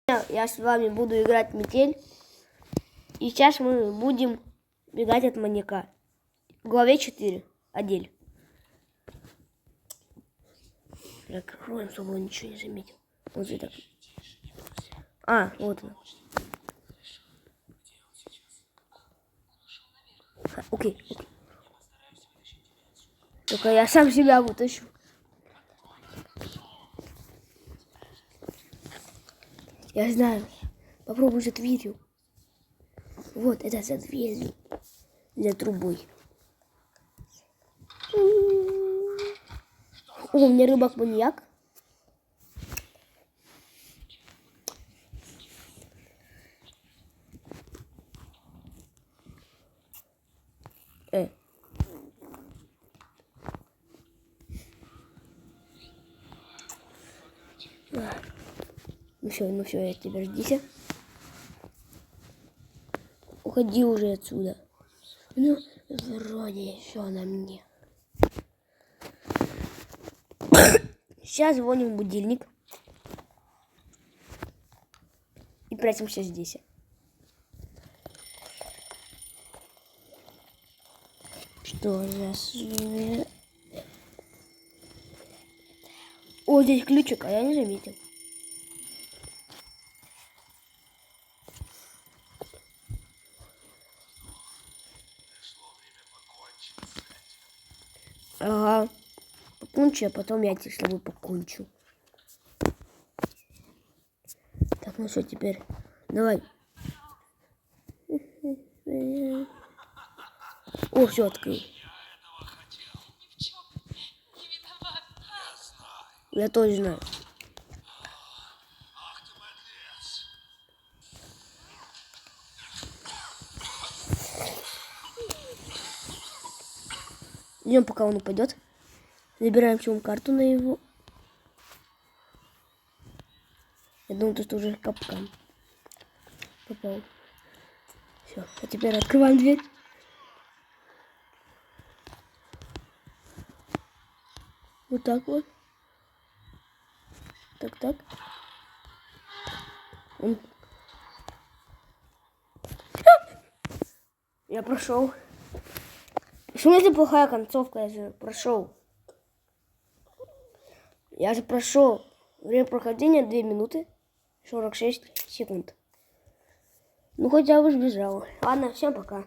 Я с вами буду играть в метель. И сейчас мы будем бегать от маньяка. В главе 4. Адель. Закроем, чтобы он ничего не заметил. Вот здесь так. А, вот он. Окей. Только я сам себя вытащу. Я знаю. Попробуй за дверью. Вот, это за дверью. За трубой. О, у меня рыбак-маньяк. Ну все, я тебя ждите. Уходи уже отсюда. Ну, вроде еще на мне. Сейчас звоним в будильник. И прячемся здесь. Что за свет? О, здесь ключик, а я не заметил. Ага. Покончу, а потом я с тобой покончу. Так, ну что теперь? Давай. О, все, открыл. Я тоже знаю. Идем, пока он упадет. Забираем чем карту на его. Я думаю, что уже капкан. Попал. Все. А теперь открываем дверь. Вот так вот. Так. Я прошел. Почему это плохая концовка? Я же прошел. Время прохождения 2 минуты 46 секунд. Ну хотя бы сбежал. Ладно, всем пока.